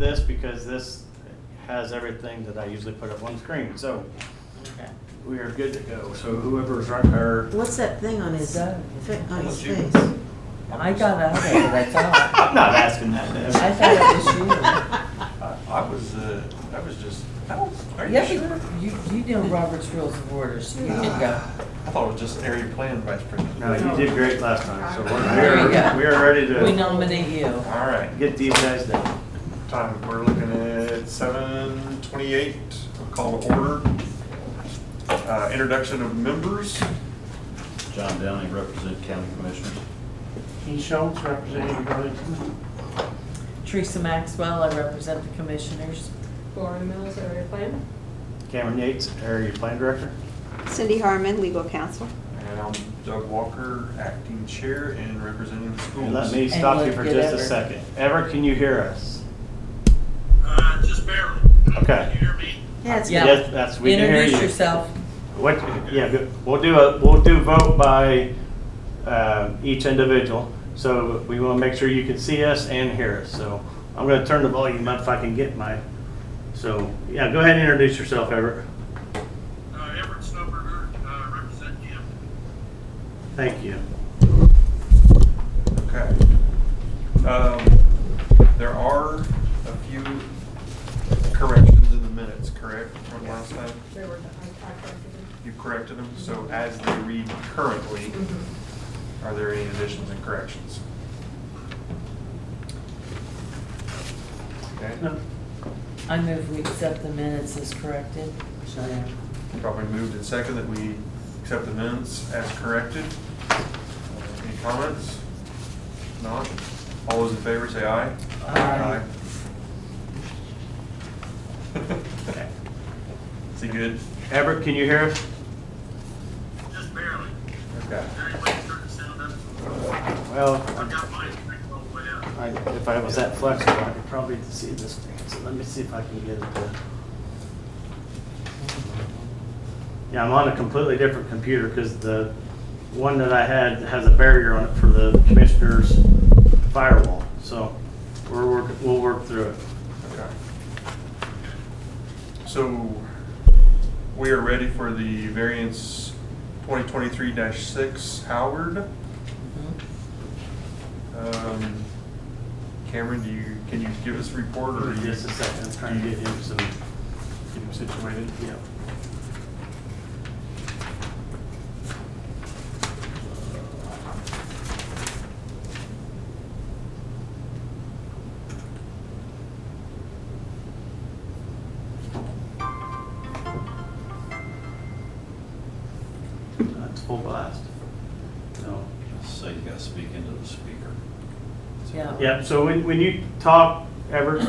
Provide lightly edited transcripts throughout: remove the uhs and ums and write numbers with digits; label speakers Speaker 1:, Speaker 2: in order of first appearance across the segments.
Speaker 1: this because this has everything that I usually put up on screen. So
Speaker 2: Okay.
Speaker 1: we are good to go. So whoever's right, or
Speaker 3: What's that thing on his, on his face?
Speaker 2: I got out of it, I thought.
Speaker 1: I'm not asking that.
Speaker 2: I thought it was you.
Speaker 4: I was just, are you
Speaker 2: Yeah,
Speaker 4: sure?
Speaker 2: but you know Robert's Rules of Order, so you can go.
Speaker 4: I thought it was just area plan vice president.
Speaker 1: No, you did great last time. So
Speaker 2: There you go.
Speaker 1: we are ready
Speaker 2: We
Speaker 1: to
Speaker 2: nominate you.
Speaker 4: All right,
Speaker 1: get these guys done.
Speaker 4: time, we're looking at 7:28, we'll call to order. Introduction of members.
Speaker 5: John Downey, represent county commissioners.
Speaker 6: Keith Schultz, representing Burlington.
Speaker 2: Teresa Maxwell, I represent the commissioners.
Speaker 7: Lauren Mills, area plan.
Speaker 1: Cameron Yates, Area Plan Director.
Speaker 8: Cindy Harmon, legal counsel.
Speaker 4: And I'm Doug Walker, acting chair and representing the schools.
Speaker 1: And let me stop you for
Speaker 2: get
Speaker 1: just a
Speaker 2: Everett.
Speaker 1: second. Everett, can you hear us?
Speaker 9: Just barely.
Speaker 1: Okay.
Speaker 9: Can you hear me?
Speaker 3: Yeah, it's
Speaker 2: Yeah.
Speaker 1: Yes, that's, we can hear you.
Speaker 2: Introduce yourself.
Speaker 1: What, yeah, good. We'll do vote by each individual. So we want to make sure you can see us and hear us. So I'm going to turn the volume up if I can get my, so yeah, go ahead and introduce yourself, Everett.
Speaker 9: Everett Snowberger, represent Jim.
Speaker 1: Thank you.
Speaker 4: Okay. There are a few corrections in the minutes, correct, from last time?
Speaker 7: They were, I corrected them.
Speaker 4: You corrected them, so as they read currently, are there any additions and corrections? Okay,
Speaker 6: No,
Speaker 2: I move we accept the minutes as corrected.
Speaker 4: probably moved and second that we accept the minutes as corrected. Any comments? Not? All those in favor say aye.
Speaker 2: Aye.
Speaker 1: Okay.
Speaker 4: Is he good?
Speaker 1: Everett, can you hear us?
Speaker 9: Just barely.
Speaker 4: Okay.
Speaker 9: Everybody's starting to sound up.
Speaker 1: Well,
Speaker 9: I've got mine cranked all the way up.
Speaker 1: if I was that flexible, I could probably see this thing. So let me see if I can get it to. Yeah, I'm on a completely different computer because the one that I had has a barrier on it for the commissioner's firewall. So we'll work through it.
Speaker 4: Okay. So we are ready for the variance 2023-6 Howard. Cameron, can you give us a report or
Speaker 1: Just a second, I'm trying to get him some.
Speaker 4: get him situated?
Speaker 1: Yep. That's full blast. No.
Speaker 5: So you gotta speak into the speaker.
Speaker 2: Yeah.
Speaker 1: Yep, so when you talk, Everett,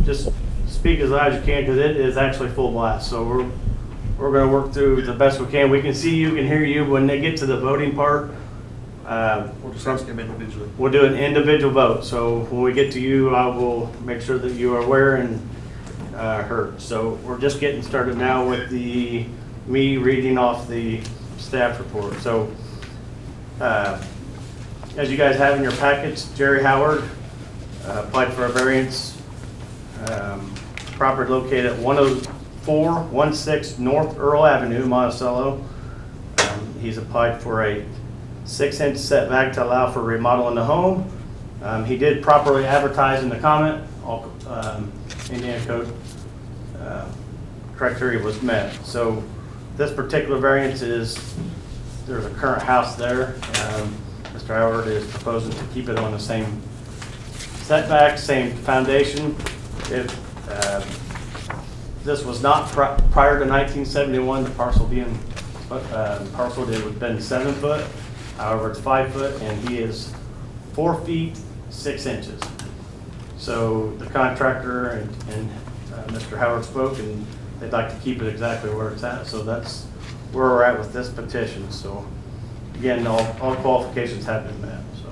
Speaker 1: just speak as loud as you can because it is actually full blast. So we're going to work through the best we can. We can see you, can hear you. When they get to the voting part,
Speaker 4: We'll just ask him individually.
Speaker 1: we'll do an individual vote. So when we get to you, I will make sure that you are aware and heard. So we're just getting started now with me reading off the staff report. So as you guys have in your packets, Jerry Howard applied for a variance, property located at 10416 North Earl Avenue, Monticello. He's applied for a 6-inch setback to allow for remodeling the home. He did properly advertise in the comment, all Indiana code criteria was met. So this particular variance is, there's a current house there. Mr. Howard is proposing to keep it on the same setback, same foundation. If this was not prior to 1971, the parcel being parcel it would have been 7 foot. However, it's 5 foot, and he is 4 feet 6 inches. So the contractor and Mr. Howard spoke, and they'd like to keep it exactly where it's at. So that's where we're at with this petition. So again, all qualifications have been met. So.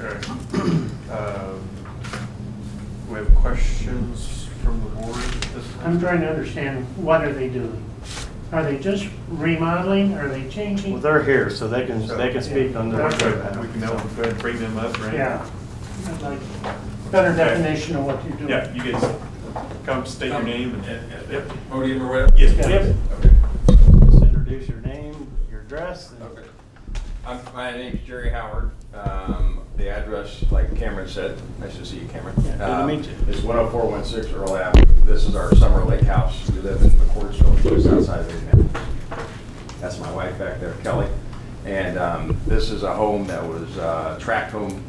Speaker 4: Okay. We have questions from the board at this
Speaker 6: I'm
Speaker 4: time?
Speaker 6: trying to understand, what are they doing? Are they just remodeling, are they changing?
Speaker 1: Well, they're here, so they can speak on their.
Speaker 4: We can now go ahead and bring them up, right?
Speaker 6: Yeah. I'd like, better definition of what you're doing.
Speaker 4: Yeah, you guys come state your name and, yep.
Speaker 10: Podium or whatever?
Speaker 4: Yes,
Speaker 6: Yeah.
Speaker 4: please.
Speaker 10: Okay.
Speaker 1: Just introduce your name, your address. and-
Speaker 10: Okay. My name's Jerry Howard. The address, like Cameron said, nice to see you, Cameron.
Speaker 1: Yeah, good to meet you.
Speaker 10: It's 10416 Earl Avenue. This is our Summer Lake house. We live in McCordsville, just outside of Indianapolis. That's my wife back there, Kelly. And this is a home that was a tract home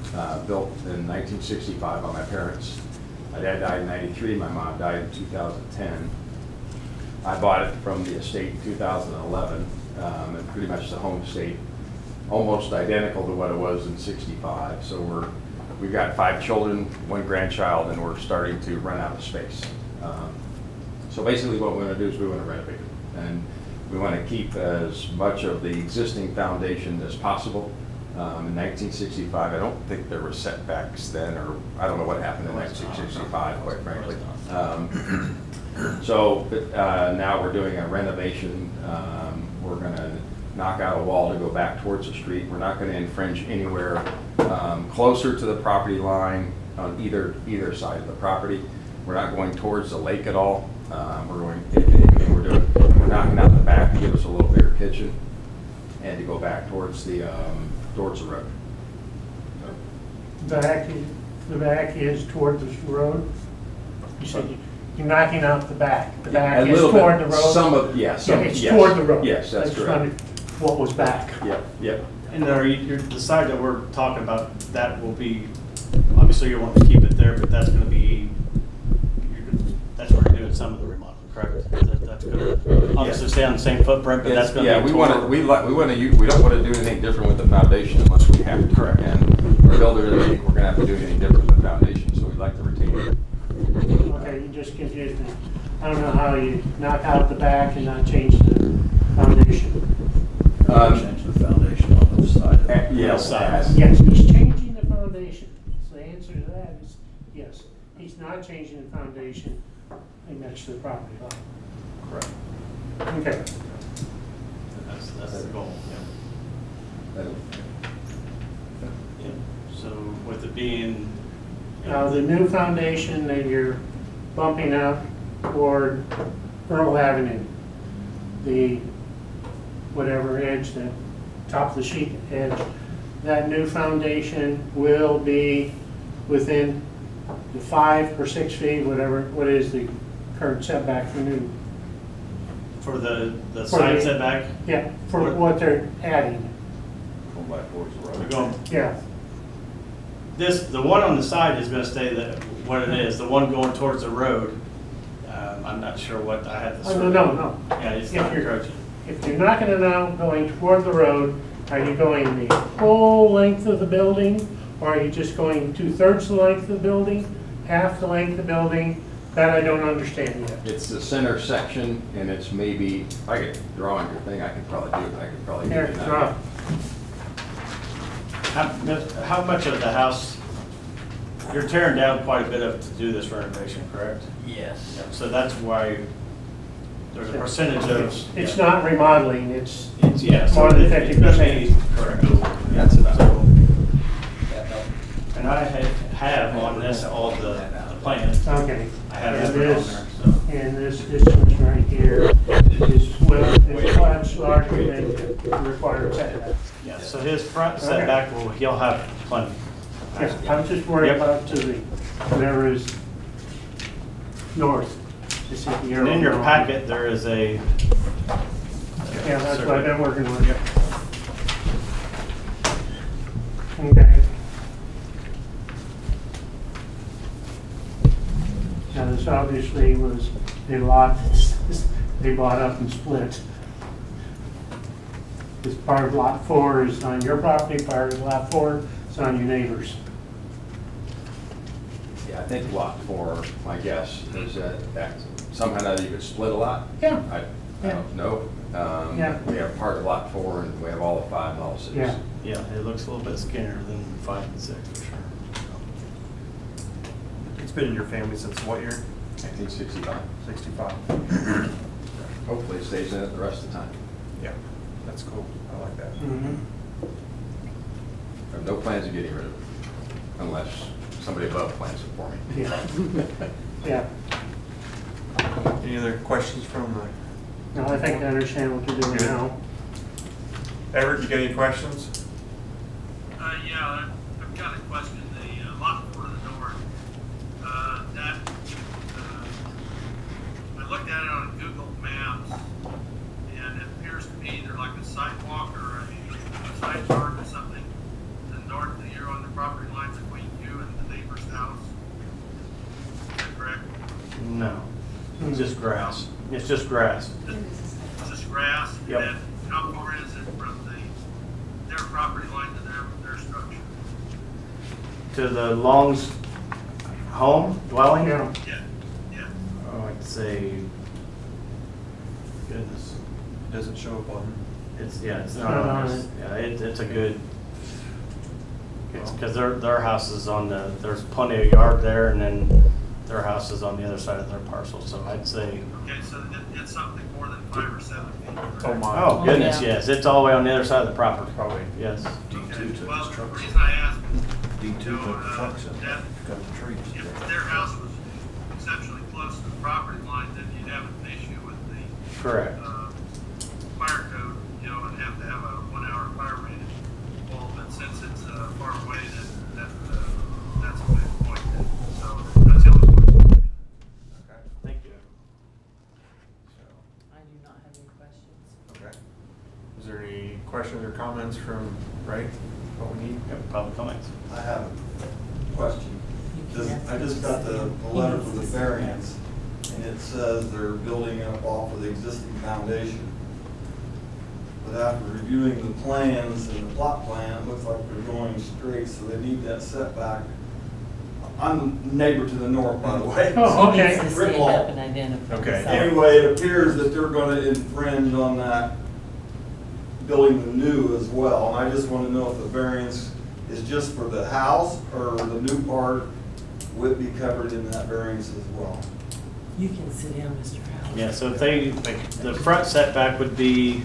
Speaker 10: built in 1965 by my parents. My dad died in 93, my mom died in 2010. I bought it from the estate in 2011, and pretty much the home stayed almost identical to what it was in 65. So we've got 5 children, 1 grandchild, and we're starting to run out of space. So basically what we want to do is we want to renovate it. And we want to keep as much of the existing foundation as possible. In 1965, I don't think there were setbacks then, or I don't know what happened in 1965, quite frankly. So now we're doing a renovation. We're going to knock out a wall to go back towards the street. We're not going to infringe anywhere closer to the property line on either side of the property. We're not going towards the lake at all. We're knocking out the back to give us a little bigger kitchen and to go back towards the road.
Speaker 6: The back is toward the road? You said you're knocking out the back. The back
Speaker 10: A
Speaker 6: is
Speaker 10: little
Speaker 6: toward
Speaker 10: bit,
Speaker 6: the road?
Speaker 10: some of, yeah, some,
Speaker 6: Yeah, it's
Speaker 10: yes.
Speaker 6: toward the road.
Speaker 10: Yes, that's
Speaker 6: I just
Speaker 10: correct.
Speaker 6: wondered what was back.
Speaker 10: Yep.
Speaker 1: And the side that we're talking about, that will be, obviously you want to keep it there, but that's gonna be, that's where you're doing some of the remodeling, correct? That's gonna obviously stay on the same footprint, but that's gonna be.
Speaker 10: Yeah, we want to, we don't want to do anything different with the foundation unless we have to.
Speaker 1: Correct.
Speaker 10: And our builder doesn't think we're going to have to do anything different with the foundation, so we'd like to retain it.
Speaker 6: Okay, you just confused me. I don't know how you knock out the back and not change the foundation.
Speaker 5: Change the foundation on the side.
Speaker 10: Yes.
Speaker 6: Yes, he's changing the foundation. So the answer to that is yes. He's not changing the foundation next to the property line.
Speaker 1: Correct.
Speaker 6: Okay.
Speaker 1: That's the goal, yeah. Yeah. So with it being.
Speaker 6: Now, the new foundation that you're bumping up toward Earl Avenue, the whatever edge, the top of the sheet edge, that new foundation will be within the 5 or 6 feet, whatever, what is the current setback for new?
Speaker 1: For the
Speaker 6: For
Speaker 1: side
Speaker 6: the-
Speaker 1: setback,
Speaker 6: Yeah, for what they're adding,
Speaker 10: Going back towards the
Speaker 1: we're
Speaker 10: road.
Speaker 1: going,
Speaker 6: yeah.
Speaker 1: the one on the side is gonna stay what it is. The one going towards the road, I'm not sure what, I had the.
Speaker 6: Oh, no.
Speaker 1: Yeah, it's
Speaker 6: If
Speaker 1: not
Speaker 6: you're-
Speaker 1: encroaching.
Speaker 6: If you're knocking it out going toward the road, are you going the whole length of the building? Or are you just going 2/3 the length of the building, half the length of the building? That I don't understand yet.
Speaker 10: It's the center section, and it's maybe, if I could draw on your thing, I could probably do it. I could probably
Speaker 6: Here,
Speaker 10: give you
Speaker 6: draw.
Speaker 10: that.
Speaker 1: How much of the house, you're tearing down quite a bit of to do this renovation, correct?
Speaker 5: Yes.
Speaker 1: Yeah, so that's why there's a percentage of.
Speaker 6: It's not remodeling, it's
Speaker 1: Yeah, so
Speaker 6: more than
Speaker 1: it's gonna be
Speaker 6: 50%.
Speaker 1: correct.
Speaker 10: That's about it.
Speaker 1: And I have on this all the plans.
Speaker 6: Okay.
Speaker 1: I have
Speaker 6: And
Speaker 1: everything on
Speaker 6: this,
Speaker 1: there, so.
Speaker 6: and this distance right here is much larger than the required setback.
Speaker 1: Yeah, so his front setback, he'll have plenty.
Speaker 6: Yeah, I'm just worried
Speaker 1: Yep.
Speaker 6: about to the, whatever is north. Just hit the
Speaker 1: And in your
Speaker 6: arrow.
Speaker 1: packet, there is a.
Speaker 6: Yeah, that's what I've been working with. Okay. Now, this obviously was a lot they bought up and split. This part of lot 4 is on your property, part of lot 4 is on your neighbor's.
Speaker 10: Yeah, I think lot 4, my guess, is that somehow or other you could split a lot.
Speaker 6: Yeah.
Speaker 10: I don't know.
Speaker 6: Yeah.
Speaker 10: We have part of lot 4, and we have all of 5 and all of 6.
Speaker 6: Yeah.
Speaker 1: Yeah, it looks a little bit skinnier than 5 and 6 for sure.
Speaker 4: It's been in your family since what year?
Speaker 10: 1965.
Speaker 4: 65.
Speaker 10: Hopefully it stays in it the rest of the time.
Speaker 4: Yeah, that's cool. I like that.
Speaker 6: Mhm.
Speaker 10: I have no plans of getting rid of it unless somebody above plans it for me.
Speaker 6: Yeah.
Speaker 4: Any other questions from the,
Speaker 6: No, I think I understand what you're doing
Speaker 4: Good.
Speaker 6: now.
Speaker 4: Everett, you got any questions?
Speaker 9: Yeah, I've got a question. The lot four to the north, I looked at it on Google Maps, and it appears to me either like a sidewalk or a side yard or something to the north of you on the property line between you and the neighbor's house. Is that correct?
Speaker 1: No, it's just grass. It's just grass.
Speaker 9: It's just grass?
Speaker 1: Yep.
Speaker 9: And then how far is it from their property line to their structure?
Speaker 1: To the Long's home dwelling?
Speaker 6: Yeah.
Speaker 9: Yeah.
Speaker 1: Oh, I'd say, goodness,
Speaker 4: Doesn't show up on.
Speaker 1: it's
Speaker 6: Not
Speaker 1: not
Speaker 6: on
Speaker 1: on this.
Speaker 6: it.
Speaker 1: Yeah, it's a good, it's because their house is on there's plenty of yard there, and then their house is on the other side of their parcel, so I'd say,
Speaker 9: Okay, so it's something more than 5 or 7 feet. correct?
Speaker 4: Oh, my.
Speaker 1: oh goodness,
Speaker 2: yeah.
Speaker 1: yes, it's all the way on the other side of the property.
Speaker 4: Probably.
Speaker 1: Yes.
Speaker 9: Okay, well, the reason I asked is,
Speaker 5: D2
Speaker 9: you know,
Speaker 5: took the trucks in,
Speaker 9: that
Speaker 5: cut the trees.
Speaker 9: if their house was exceptionally close to the property line, then you'd have an issue with the
Speaker 1: Correct.
Speaker 9: fire code, you know, and have to have a 1-hour fire rated. Well, but since it's far away, that's a good point. So that's the only point.
Speaker 4: Okay.
Speaker 1: Thank you.
Speaker 2: I do not have any questions.
Speaker 4: Okay. Is there any questions or comments from Ray? What we need?
Speaker 1: Yep, public comments.
Speaker 11: I have a question. I just got the letter for the variance, and it says they're building up off of the existing foundation. But after reviewing the plans and the plot plan, it looks like they're going straight, so they need that setback. I'm neighbor to the north, by the way.
Speaker 6: Oh, okay.
Speaker 2: He needs to
Speaker 11: Brick
Speaker 2: stand
Speaker 11: wall.
Speaker 2: up and identify
Speaker 4: Okay.
Speaker 2: himself.
Speaker 11: Anyway, it appears that they're gonna infringe on that, building the new as well. And I just want to know if the variance is just for the house, or the new part would be covered in that variance as well.
Speaker 2: You can sit down, Mr. Howell.
Speaker 1: Yeah, so if the front setback would be,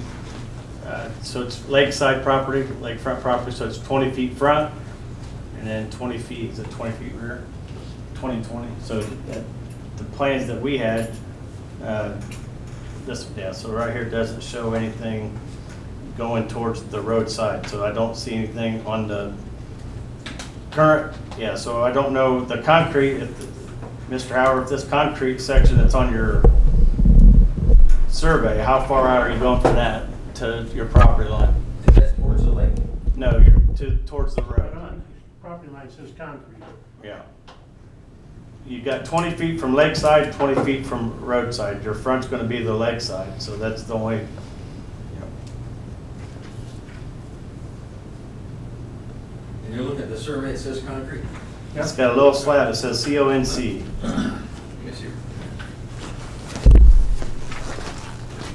Speaker 1: so it's lakeside property, lakefront property, so it's 20 feet front, and then 20 feet, is it 20 feet rear? 20 and 20, so the plans that we had, so right here doesn't show anything going towards the roadside, so I don't see anything on the current, so I don't know the concrete, Mr. Howard, if this concrete section that's on your survey, how far out are you going from that to your property line?
Speaker 10: Is that towards the lake?
Speaker 1: No, you're towards the
Speaker 6: Right
Speaker 1: road.
Speaker 6: on. Property line says concrete.
Speaker 1: Yeah. You got 20 feet from lakeside, 20 feet from roadside. Your front's gonna be the lakeside, so that's the only,
Speaker 10: And you're looking at the survey, it says concrete?
Speaker 1: it's got a little slab that says CONC.
Speaker 10: Let me see.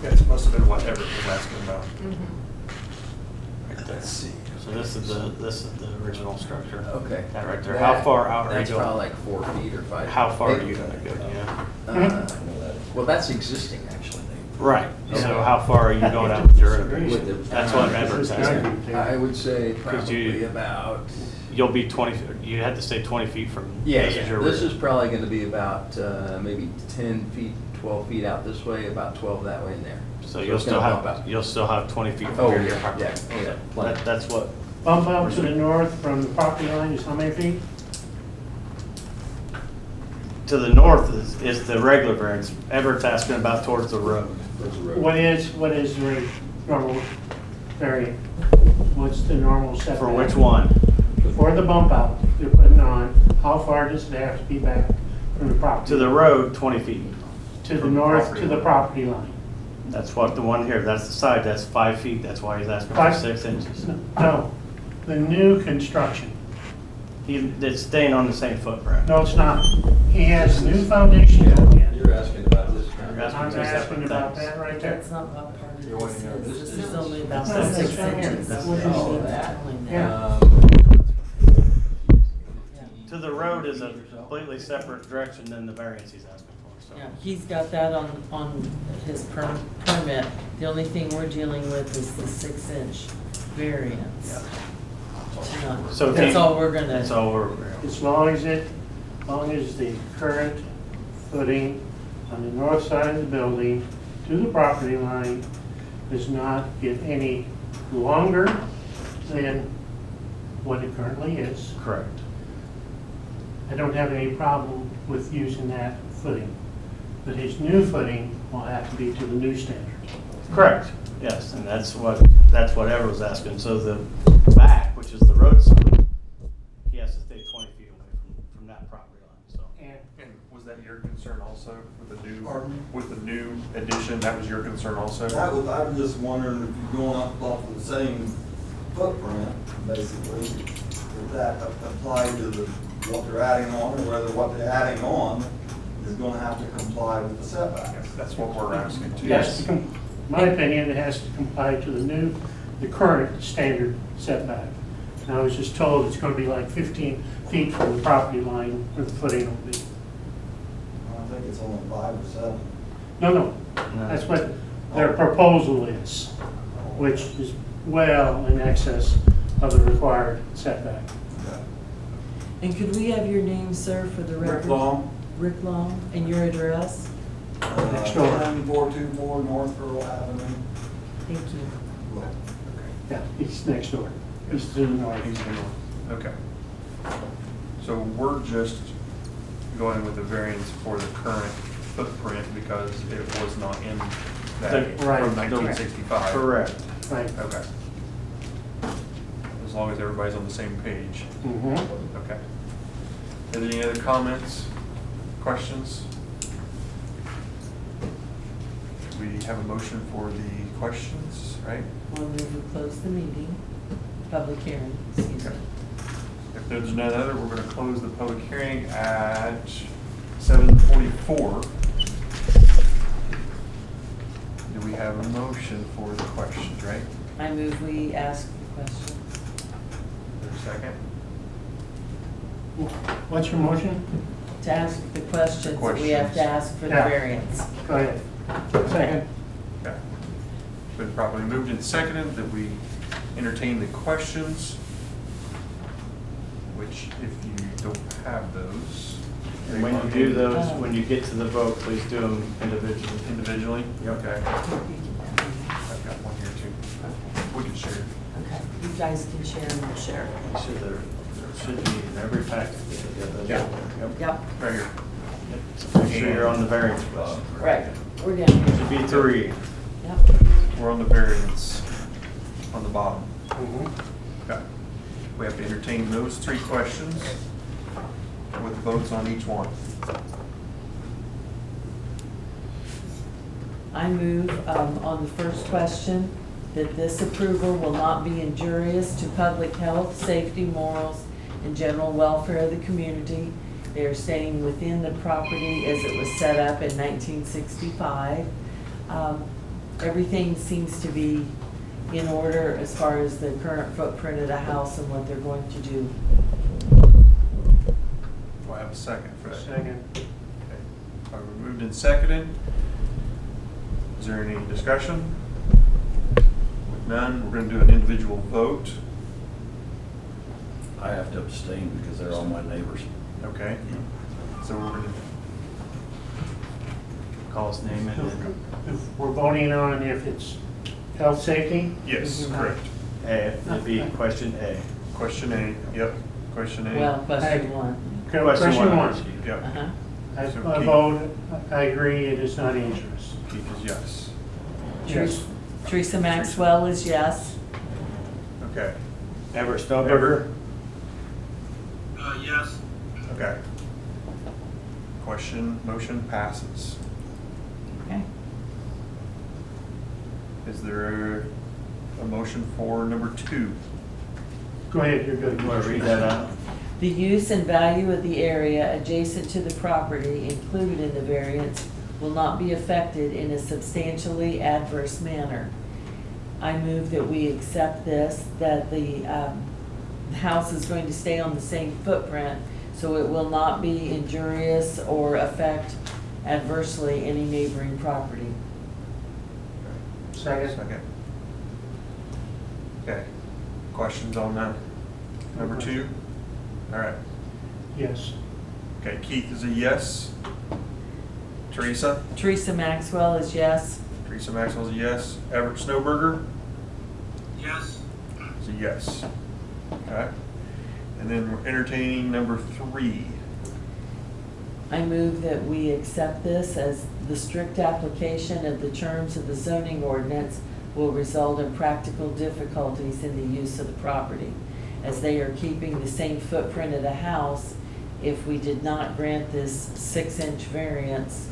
Speaker 4: That must have been what Everett was asking about.
Speaker 10: Let's see.
Speaker 1: So this is the original structure.
Speaker 10: Okay.
Speaker 1: That right there. How far out are you
Speaker 10: That's probably
Speaker 1: going?
Speaker 10: like 4 feet or 5.
Speaker 1: How far are you gonna go? Yeah.
Speaker 10: Well, that's existing, actually.
Speaker 1: Right. So
Speaker 10: Okay.
Speaker 1: how far are you going out with your
Speaker 10: With
Speaker 1: irrigation?
Speaker 10: the-
Speaker 1: That's what Everett's asking.
Speaker 10: I would say
Speaker 1: Could you-
Speaker 10: probably about,
Speaker 1: You'll be 20, you had to stay 20 feet from.
Speaker 10: yeah,
Speaker 1: this is your
Speaker 10: this
Speaker 1: rear.
Speaker 10: is probably gonna be about maybe 10 feet, 12 feet out this way, about 12 that way and there.
Speaker 1: So
Speaker 10: it's
Speaker 1: you'll still
Speaker 10: gonna bump
Speaker 1: have,
Speaker 10: out.
Speaker 1: you'll still have 20 feet
Speaker 10: Oh,
Speaker 1: from your
Speaker 10: yeah,
Speaker 1: property.
Speaker 10: yeah, oh, yeah, plenty.
Speaker 1: That's what,
Speaker 6: Bump out to the north from the property line is how many feet?
Speaker 1: to the north is the regular variance. Everett's asking about towards the road.
Speaker 6: What is the normal variant? What's the normal setback?
Speaker 1: For which one?
Speaker 6: For the bump out you're putting on, how far does it have to be back from the property?
Speaker 1: To the road, 20 feet.
Speaker 6: To the
Speaker 1: from
Speaker 6: north,
Speaker 1: property
Speaker 6: to the
Speaker 1: line.
Speaker 6: property line.
Speaker 1: That's what the one here, that's the side, that's 5 feet. That's why he's asking for
Speaker 6: 5
Speaker 1: 6 inches.
Speaker 6: No, the new construction.
Speaker 1: It's staying on the same footprint.
Speaker 6: No, it's not. He has a new foundation going in.
Speaker 10: You're asking about this.
Speaker 1: You're
Speaker 6: I'm
Speaker 1: asking two
Speaker 6: asking
Speaker 1: separate
Speaker 6: about
Speaker 1: things.
Speaker 6: that right there.
Speaker 2: That's not what part of
Speaker 10: You're wanting
Speaker 2: this
Speaker 10: to know
Speaker 2: is.
Speaker 10: this
Speaker 2: This is only about
Speaker 6: No, that's
Speaker 2: 6
Speaker 6: right here.
Speaker 2: inches.
Speaker 6: That's
Speaker 2: What
Speaker 6: what
Speaker 2: is
Speaker 6: it
Speaker 2: it
Speaker 6: is.
Speaker 2: telling
Speaker 6: Yeah.
Speaker 2: now?
Speaker 1: To the road is a completely separate direction than the variance he's asking for, so.
Speaker 2: Yeah, he's got that on his permit. The only thing we're dealing with is the 6-inch variance. tonight.
Speaker 1: So if
Speaker 2: That's
Speaker 1: he-
Speaker 2: all we're gonna.
Speaker 1: That's all we're,
Speaker 6: As long as the current footing on the north side of the building to the property line does not get any longer than what it currently is.
Speaker 1: correct.
Speaker 6: I don't have any problem with using that footing, but his new footing will have to be to the new standard.
Speaker 1: Correct, yes, and that's what Ever was asking. So the back, which is the road side, he has to stay 20 feet away from that property line, so.
Speaker 4: And was that your concern also with the new,
Speaker 11: Pardon?
Speaker 4: with the new addition? That was your concern also?
Speaker 11: I was just wondering if you're going up off of the same footprint, basically, would that apply to what they're adding on, or whether what they're adding on is gonna have to comply with the setback?
Speaker 4: Yes, that's what we're asking too.
Speaker 6: Yes, my opinion, it has to comply to the current standard setback. And I was just told it's gonna be like 15 feet from the property line where the footing will be.
Speaker 11: I think it's only 5 or 7.
Speaker 6: No, that's what their proposal is, which is well in excess of the required setback.
Speaker 2: And could we have your name, sir, for the record?
Speaker 11: Rick Long,
Speaker 2: Rick Long, and your address?
Speaker 6: Next door.
Speaker 11: 10424 North Carroll Avenue.
Speaker 2: Thank you.
Speaker 6: Yeah, he's next door. He's to the north.
Speaker 4: He's in the north. Okay. So we're just going with the variance for the current footprint because it was not in that
Speaker 6: Right.
Speaker 4: from 1965.
Speaker 1: Correct.
Speaker 6: Right.
Speaker 4: Okay. As long as everybody's on the same page.
Speaker 6: Mhm.
Speaker 4: Okay. Are there any other comments, questions? We have a motion for the questions, right?
Speaker 2: We'll move to close the meeting, public hearing, excuse me.
Speaker 4: Okay. If there's none other, we're going to close the public hearing at 7:44. Do we have a motion for the questions, right?
Speaker 2: I move we ask the questions.
Speaker 4: Is there a second?
Speaker 6: What's your motion?
Speaker 2: To ask the questions that we have to ask for the
Speaker 6: Yeah.
Speaker 2: variance.
Speaker 6: Go ahead. Second.
Speaker 4: Okay. It's been properly moved and seconded that we entertain the questions, which if you don't have those.
Speaker 1: And when you do those, when you get to the vote, please do them individually.
Speaker 4: Individually?
Speaker 1: Yep.
Speaker 4: Okay. I've got one here too. We can share.
Speaker 2: Okay, you guys can share and we'll share.
Speaker 1: You should, there should be in every packet.
Speaker 4: Yeah.
Speaker 1: Yep.
Speaker 2: Yep,
Speaker 4: Right here.
Speaker 1: So make sure you're on the variance list.
Speaker 2: right, we're down here.
Speaker 1: Should be 3.
Speaker 2: Yep.
Speaker 4: We're on the variance on the bottom.
Speaker 6: Mhm.
Speaker 4: Okay. We have to entertain those 3 questions with votes on each one.
Speaker 2: I move on the first question that this approval will not be injurious to public health, safety, morals, and general welfare of the community. They are staying within the property as it was set up in 1965. Everything seems to be in order as far as the current footprint of the house and what they're going to do.
Speaker 4: Do I have a second for that?
Speaker 6: Second.
Speaker 4: Okay. Moved and seconded. Is there any discussion? With none, we're going to do an individual vote.
Speaker 5: I have to abstain because they're all my neighbors.
Speaker 4: Okay. So we're going to,
Speaker 1: Call his name and then
Speaker 6: If we're voting on if it's health, safety?
Speaker 4: yes, correct.
Speaker 1: A, it'd be question A.
Speaker 4: Question A, yep, question A.
Speaker 2: Well, question one.
Speaker 6: Question one.
Speaker 4: Yep,
Speaker 2: Uh-huh.
Speaker 6: I
Speaker 4: So
Speaker 6: I
Speaker 4: Keith.
Speaker 6: vote, I agree, it is not injurious.
Speaker 4: Keith is yes.
Speaker 6: Yes.
Speaker 2: Teresa Maxwell is yes.
Speaker 4: Okay,
Speaker 1: Everett Snowberger?
Speaker 9: Yes.
Speaker 4: okay. Motion passes.
Speaker 2: Okay.
Speaker 4: Is there a motion for number 2?
Speaker 6: Go ahead, you're good.
Speaker 1: You want to read that out?
Speaker 2: The use and value of the area adjacent to the property included in the variance will not be affected in a substantially adverse manner. I move that we accept this, that the house is going to stay on the same footprint, so it will not be injurious or affect adversely any neighboring property.
Speaker 6: Second.
Speaker 4: Second. Okay, questions on that? Number 2? All right.
Speaker 6: Yes.
Speaker 4: Okay, Keith is a yes. Teresa?
Speaker 2: Teresa Maxwell is yes.
Speaker 4: Teresa Maxwell's a yes. Everett Snowberger
Speaker 9: Yes.
Speaker 4: is a yes. Okay. And then we're entertaining number 3.
Speaker 2: I move that we accept this as the strict application of the terms of the zoning ordinance will result in practical difficulties in the use of the property, as they are keeping the same footprint of the house. If we did not grant this 6-inch variance,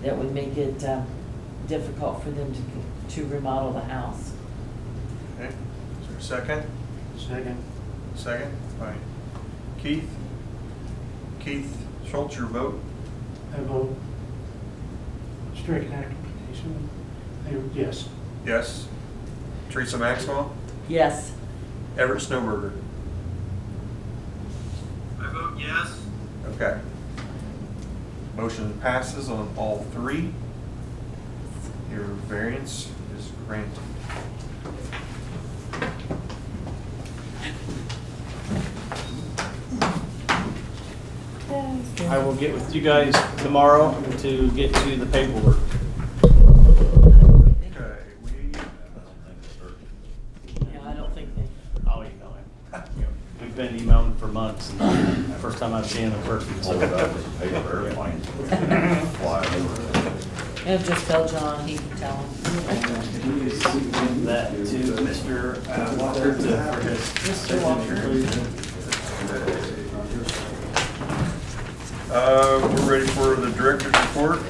Speaker 2: that would make it difficult for them to remodel the house.
Speaker 4: Okay. Is there a second?
Speaker 6: Second.
Speaker 4: Second by Keith. Keith Schultz, your vote?
Speaker 6: I vote strict application. Yes.
Speaker 4: Yes. Teresa Maxwell?
Speaker 2: Yes.
Speaker 4: Everett Snowberger?
Speaker 9: I vote yes.
Speaker 4: Okay. Motion passes on all 3. Your variance is granted.
Speaker 1: I will get with you guys tomorrow to get you the paperwork.
Speaker 4: Okay,
Speaker 2: Yeah, I don't think they.
Speaker 1: I'll email him. We've been emailing for months, and first time I've seen him in person, so.
Speaker 5: Hold it up as a paper airplane. Fly over.
Speaker 2: And just tell John, he can tell him.
Speaker 1: That to Mr. Walker for his.
Speaker 2: Mr. Walker.
Speaker 4: We're ready for the director's report.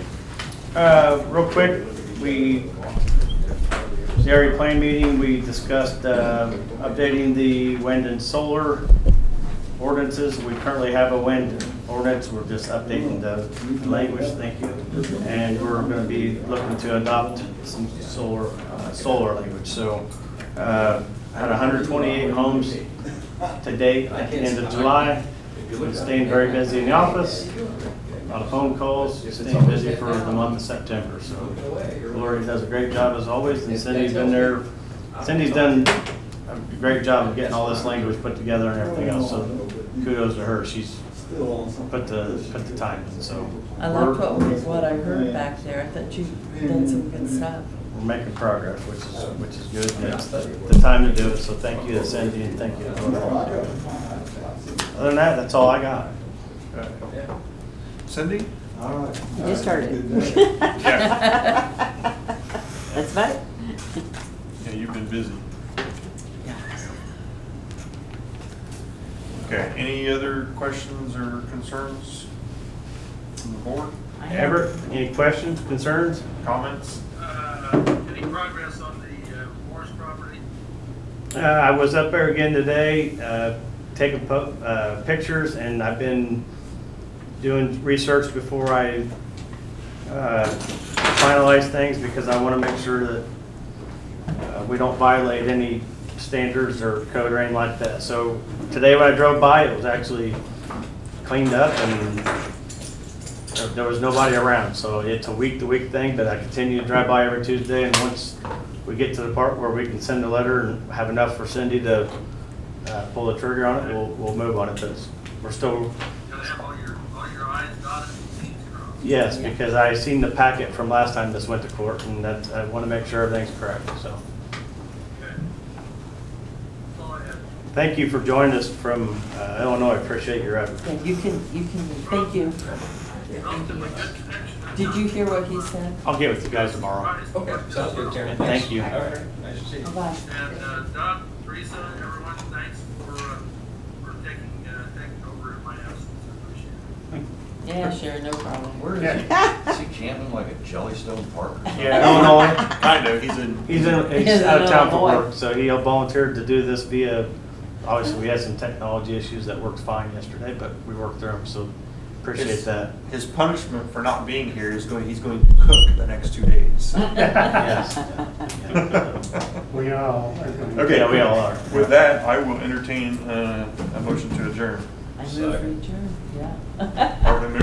Speaker 1: Real quick, the area plan meeting, we discussed updating the wind and solar ordinances. We currently have a wind ordinance, we're just updating the language, thank you. And we're gonna be looking to adopt some solar language. So, had 128 homes to date at the end of July. Been staying very busy in the office, a lot of phone calls, staying busy for the month of September. So Lori does a great job as always, and Cindy's been there. Cindy's done a great job of getting all this language put together and everything else, so kudos to her. She's put the time in, so.
Speaker 2: I liked what I heard back there. I thought you did some good stuff.
Speaker 1: We're making progress, which is good. And it's the time to do it, so thank you to Cindy and thank you to Lori. Other than that, that's all I got.
Speaker 4: Cindy?
Speaker 11: All right.
Speaker 8: You just started.
Speaker 4: Yeah.
Speaker 8: That's fine.
Speaker 4: Yeah, you've been busy. Okay, any other questions or concerns from the board?
Speaker 1: Everett, any questions, concerns?
Speaker 4: Comments?
Speaker 9: Any progress on the forest property?
Speaker 1: I was up there again today, taking pictures, and I've been doing research before I finalize things, because I want to make sure that we don't violate any standards or code or anything like that. So today when I drove by, it was actually cleaned up and there was nobody around. So it's a week-to-week thing, but I continue to drive by every Tuesday, and once we get to the part where we can send a letter and have enough for Cindy to pull the trigger on it, we'll move on it. But we're still.
Speaker 9: Gotta have all your I's dotted and T's crossed.
Speaker 1: Yes, because I seen the packet from last time this went to court, and that I want to make sure everything's correct. So
Speaker 9: Okay. That's all I had.
Speaker 1: thank you for joining us from Illinois. Appreciate your effort.
Speaker 2: Yeah, you can, thank you.
Speaker 9: Relatively good connection.
Speaker 2: Did you hear what he said?
Speaker 1: I'll get with you guys tomorrow.
Speaker 9: Okay, sounds good, Karen.
Speaker 1: Thank you.
Speaker 5: Nice to see you.
Speaker 2: Bye-bye.
Speaker 9: And Doug, Teresa, everyone, thanks for taking over in my absence. I appreciate it.
Speaker 2: Yeah, sure, no problem.
Speaker 5: Where is he? Is he camping like at Jellystone Park or something?
Speaker 1: Yeah, Illinois.
Speaker 4: Kind of, he's
Speaker 1: He's
Speaker 2: in
Speaker 1: out of town for
Speaker 2: Illinois.
Speaker 1: work, so he volunteered to do this via. Obviously, we had some technology issues that worked fine yesterday, but we worked through them. So appreciate that.
Speaker 4: His punishment for not being here is he's going to cook the next 2 days.
Speaker 1: Yes.
Speaker 6: We all are going.
Speaker 4: Okay,
Speaker 1: Yeah, we all are.
Speaker 4: With that, I will entertain a motion to adjourn.
Speaker 2: I move for adjourn, yeah.
Speaker 4: Already moved.